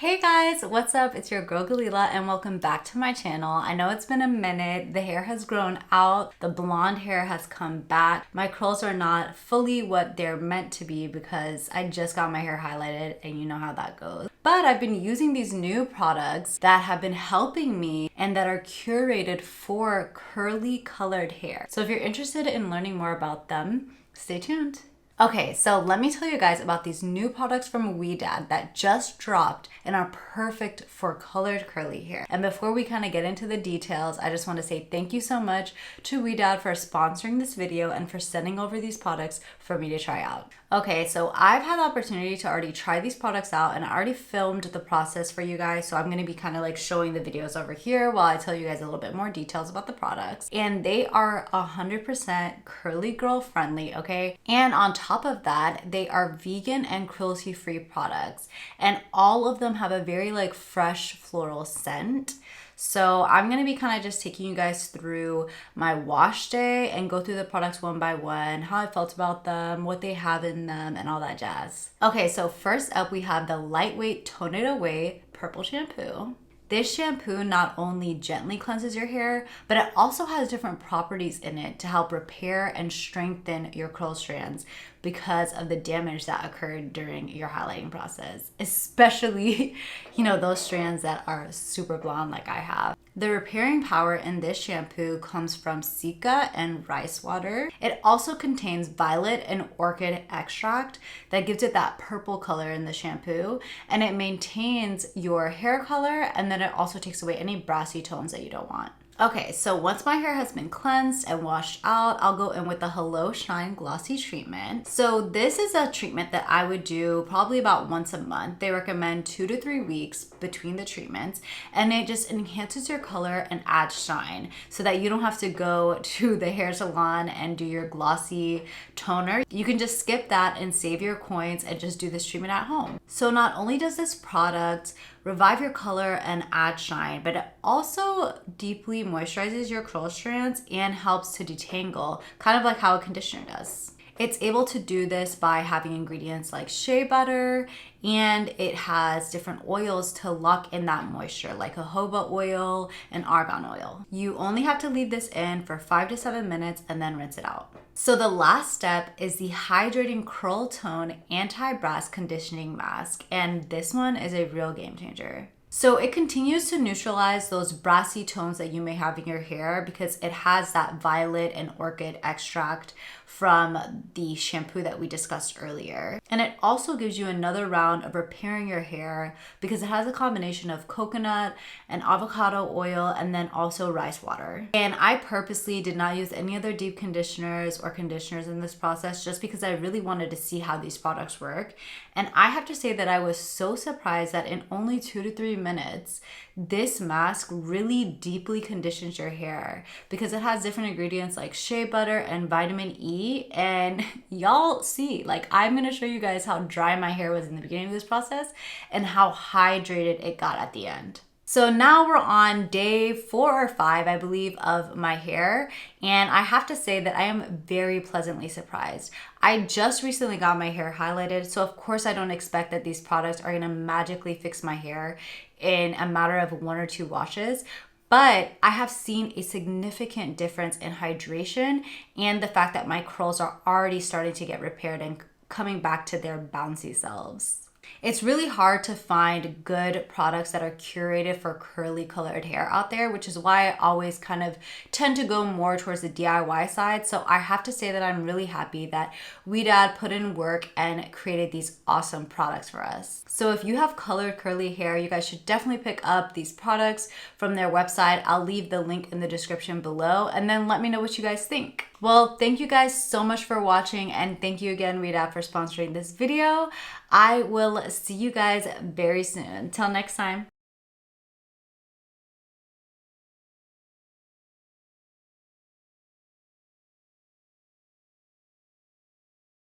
Hey guys, what's up? It's your girl Galila and welcome back to my channel. I know it's been a minute. The hair has grown out. The blonde hair has come back. My curls are not fully what they're meant to be because I just got my hair highlighted and you know how that goes. But I've been using these new products that have been helping me and that are curated for curly colored hair. So if you're interested in learning more about them, stay tuned. Okay, so let me tell you guys about these new products from Ouidad that just dropped and are perfect for colored curly hair. And before we kind of get into the details, I just want to say thank you so much to Ouidad for sponsoring this video and for sending over these products for me to try out. Okay, so I've had the opportunity to already try these products out and I already filmed the process for you guys. So I'm going to be kind of like showing the videos over here while I tell you guys a little bit more details about the products. And they are 100% curly girl friendly, okay? And on top of that, they are vegan and cruelty free products. And all of them have a very like fresh floral scent. So I'm going to be kind of just taking you guys through my wash day and go through the products one by one, how I felt about them, what they have in them, and all that jazz. Okay, so first up we have the Lightweight Tone It Away Purple Shampoo. This shampoo not only gently cleanses your hair, but it also has different properties in it to help repair and strengthen your curl strands because of the damage that occurred during your highlighting process, especially, those strands that are super blonde like I have. The repairing power in this shampoo comes from cica and rice water. It also contains violet and orchid extract that gives it that purple color in the shampoo, and it maintains your hair color, and then it also takes away any brassy tones that you don't want. Okay, so once my hair has been cleansed and washed out, I'll go in with the Hello Shine Glossy Treatment. So this is a treatment that I would do probably about once a month. They recommend 2 to 3 weeks between the treatments, and it just enhances your color and adds shine so that you don't have to go to the hair salon and do your glossy toner. You can just skip that and save your coins and just do this treatment at home. So not only does this product revive your color and add shine, but it also deeply moisturizes your curl strands and helps to detangle, kind of like how a conditioner does. It's able to do this by having ingredients like shea butter, and it has different oils to lock in that moisture, like a jojoba oil and argan oil. You only have to leave this in for 5 to 7 minutes and then rinse it out. So the last step is the Hydrating Curl Tone Anti-Brass Conditioning Mask, and this one is a real game changer. So it continues to neutralize those brassy tones that you may have in your hair because it has that violet and orchid extract from the shampoo that we discussed earlier. And it also gives you another round of repairing your hair because it has a combination of coconut and avocado oil and then also rice water. And I purposely did not use any other deep conditioners or conditioners in this process just because I really wanted to see how these products work. And I have to say that I was so surprised that in only 2 to 3 minutes, this mask really deeply conditions your hair because it has different ingredients like shea butter and vitamin E. And y'all see, like, I'm gonna show you guys how dry my hair was in the beginning of this process and how hydrated it got at the end. So now we're on day 4 or 5, I believe, of my hair. And I have to say that I am very pleasantly surprised. I just recently got my hair highlighted. So of course I don't expect that these products are gonna magically fix my hair in a matter of 1 or 2 washes. But I have seen a significant difference in hydration and the fact that my curls are already starting to get repaired and coming back to their bouncy selves. It's really hard to find good products that are curated for curly colored hair out there, which is why I always kind of tend to go more towards the DIY side. So I have to say that I'm really happy that Ouidad put in work and created these awesome products for us. So if you have colored curly hair, you guys should definitely pick up these products from their website. I'll leave the link in the description below and then let me know what you guys think. Well, thank you guys so much for watching, and thank you again, Ouidad, for sponsoring this video. I will see you guys very soon. Until next time.